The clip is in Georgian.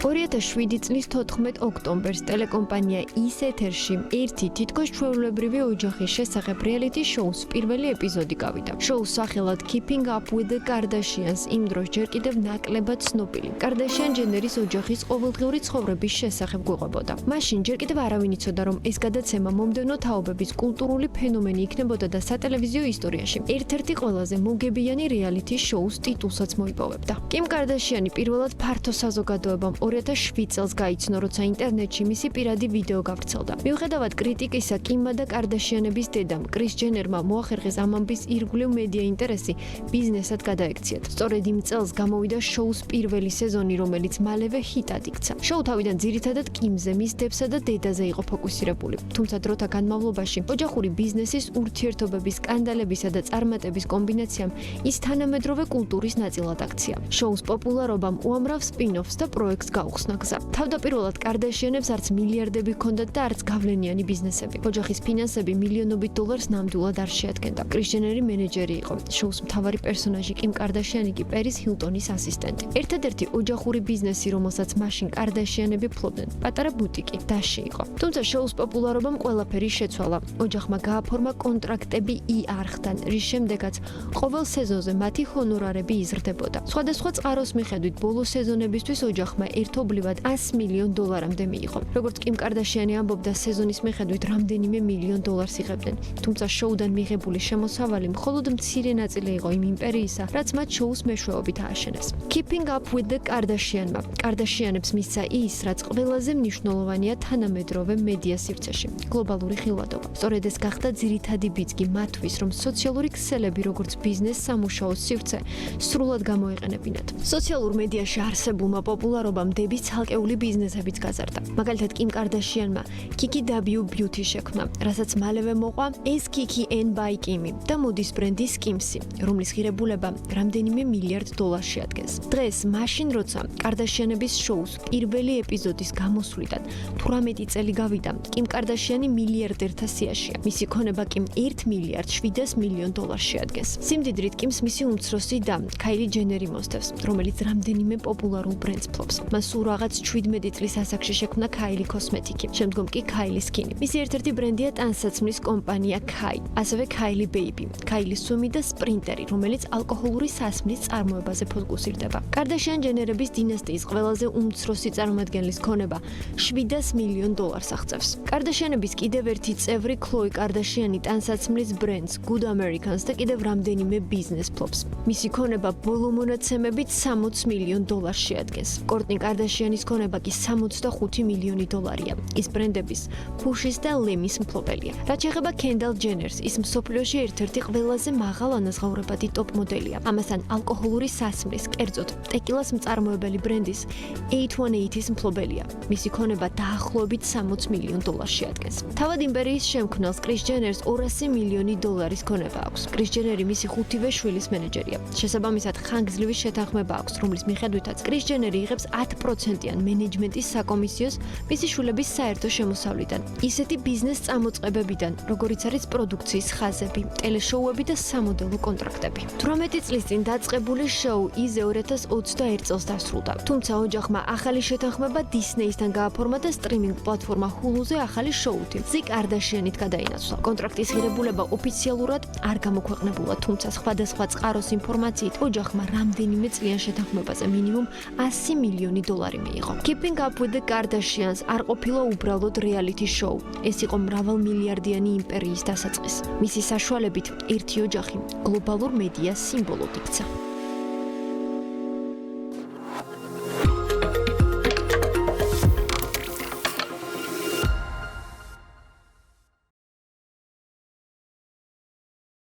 2007 წლის 14 ოქტომბერს ტელეკომპანია ის ეთერში ერთი თითქოს ჩვეულებრივი ოჯახის შესახებ რეალიტი შოუს პირველი ეპიზოდი გავიდა. შოუს სახელად Keeping Up with the Kardashians იმ დროს ჯერ კიდევ ნაკლებად ცნობილი Kardashian ჯენერის ოჯახის ყოველდღიური ცხოვრების შესახებ გვეყვებოდა. მაშინ ჯერ კიდევ არავინ იცოდა, რომ ეს გადაცემა მომდევნო თაობების კულტურული ფენომენი იქნებოდა და სატელევიზიო ისტორიაში ერთ-ერთი ყველაზე მოგებიანი რეალიტი შოუს ტიტულსაც მოიპოვებდა. კიმ კარდაშიანი პირველად ფართო საზოგადოებამ 2007 წელს გაიცნო, როცა ინტერნეტში მისი პირადი ვიდეო გავრცელდა. მიუხედავად კრიტიკისა, კიმმა და კარდაშიანების დედამ, კრის ჯენერმა მოახერხეს ამ ამბის ირგვლივ მედია ინტერესი ბიზნესად გადაექციათ. სწორედ იმ წელს გამოვიდა შოუს პირველი სეზონი, რომელიც მალევე ჰიტად იქცა. შოუ თავიდან ძირითადად კიმზე, მის დებსა და დედაზე იყო ფოკუსირებული. თუმცა დროთა განმავლობაში ოჯახური ბიზნესის ურთიერთობების სკანდალებისა და წარმატების კომბინაციამ ის თანამედროვე კულტურის ნაწილად აქცია. შოუს პოპულარობამ უამრავ სპინ-ოფს და პროექტს გაუხსნა გზა. თავდაპირველად კარდაშიანებს არც მილიარდები ჰქონდათ და არც გავლენიანი ბიზნესები. ოჯახის ფინანსები მილიონობით დოლარს ნამდვილად არ შეადგენდა. კრის ჯენერი მენეჯერი იყო. შოუს მთავარი პერსონაჟი კიმ კარდაშიანი კი პერის ჰილტონის ასისტენტი. ერთადერთი ოჯახური ბიზნესი, რომელსაც მაშინ კარდაშიანები ფლობდნენ, პატარა ბუტიკი დაში იყო. თუმცა შოუს პოპულარობამ ყველაფერი შეცვალა. ოჯახმა გააფორმა კონტრაქტები ER-ხთან, რის შემდეგაც ყოველ სეზონზე მათი ჰონორარები იზრდებოდა. სხვადასხვა წყაროს მიხედვით ბოლო სეზონებისთვის ოჯახმა ერთობლივად 100 მილიონ დოლარამდე მიიღო. როგორც კიმ კარდაშიანი ამბობდა, სეზონის მიხედვით რამდენიმე მილიონ დოლარს იღებდნენ. თუმცა შოუდან მიღებული შემოსავალი მხოლოდ მცირე ნაწილი იყო იმ იმპერიისა, რაც მათ შოუს მეშვეობით ააშენეს. Keeping Up with the Kardashians-მა კარდაშიანებს მისცა ის, რაც ყველაზე მნიშვნელოვანია თანამედროვე მედია სივრცეში გლობალური ხილვადობა. სწორედ ეს გახდა ძირითადი ბიძგი მათთვის, რომ სოციალური ქსელები როგორც ბიზნეს სამუშაოს სივრცე სრულად გამოეყენებინათ. სოციალურ მედიაში არსებულმა პოპულარობამ დების ცალკეული ბიზნესებიც გაზარდა. მაგალითად, კიმ კარდაშიანმა Kiki W Beauty შექმნა, რასაც მალევე მოყვა ეს Kiki N by Kimi და მოდის ბრენდი Skims-ი, რომლის ღირებულება რამდენიმე მილიარდ დოლარს შეადგენს. დღეს, მაშინ როცა კარდაშიანების შოუს პირველი ეპიზოდის გამოსვლიდან 18 წელი გავიდა, კიმ კარდაშიანი მილიარდერთა სიაშია. მისი ქონება კი 1 მილიარდ 700 მილიონ დოლარს შეადგენს. სიმდიდრით კიმს მისი უმცროსი და ქაილი ჯენერი მოსდევს, რომელიც რამდენიმე პოპულარულ ბრენდს ფლობს. მას სულ რაღაც 17 წლის ასაკში შექმნა ქაილი კოსმეტიკი, შემდგომ კი ქაილი სკინი. მისი ერთ-ერთი ბრენდია ტანსაცმლის კომპანია Kai, ასევე Kylie Baby, Kylie Sumi და სპრინტერი, რომელიც ალკოჰოლური სასმლის წარმოებაზე ფოკუსირდება. კარდაშიან ჯენერების დინასტიის ყველაზე უმცროსი წარმომადგენლის ქონება 700 მილიონ დოლარს აღწევს. კარდაშიანების კიდევ ერთი წევრი ქლოი კარდაშიანი ტანსაცმლის ბრენდს Good Americans და კიდევ რამდენიმე ბიზნეს ფლობს. მისი ქონება ბოლო მონაცემებით 60 მილიონ დოლარს შეადგენს. კორტნი კარდაშიანის ქონება კი 65 მილიონი დოლარია. ის ბრენდების Push-ის და Lem-ის მფლობელია. რაც შეეხება Kendall Jenner-ს, ის მსოფლიოში ერთ-ერთი ყველაზე მაღალ ანაზღაურებადი ტოპ მოდელია. ამასთან ალკოჰოლური სასმლის, კერძოდ ტეკილას მწარმოებელი ბრენდის 818-ის მფლობელია. მისი ქონება დაახლოებით 60 მილიონ დოლარს შეადგენს. თავად იმპერიის შემქმნელს კრის ჯენერს 200 მილიონი დოლარის ქონება აქვს. კრის ჯენერი მისი 5-ვე შვილის მენეჯერია. შესაბამისად, ხანგრძლივი შეთანხმება აქვს, რომლის მიხედვითაც კრის ჯენერი იღებს 10%-იან მენეჯმენტის საკომისიოს მისი შვილების საერთო შემოსავლიდან. ისეთი ბიზნეს წამოწყებებიდან, როგორიც არის პროდუქციის ხაზები, ტელეშოუები და სამოდელო კონტრაქტები. 18 წლის წინ დაწყებული შოუ იზე 2021 წელს დასრულდა. თუმცა ოჯახმა ახალი შეთანხმება Disney-სთან გააფორმა და სტრიმინგ პლატფორმა Hulu-ზე ახალი შოუთი The Kardashians-ით გადაინაცვლა. კონტრაქტის ღირებულება ოფიციალურად არ გამოქვეყნებულა, თუმცა სხვადასხვა წყაროს ინფორმაციით ოჯახმა რამდენიმე წლიან შეთანხმებაზე მინიმუმ 100 მილიონი დოლარი მიიღო. Keeping Up with the Kardashians არ ყოფილა უბრალოდ რეალიტი შოუ. ეს იყო მრავალმილიარდიანი იმპერიის დასაწყისი. მისი საშუალებით ერთი ოჯახი გლობალურ მედიას სიმბოლოდ იქცა.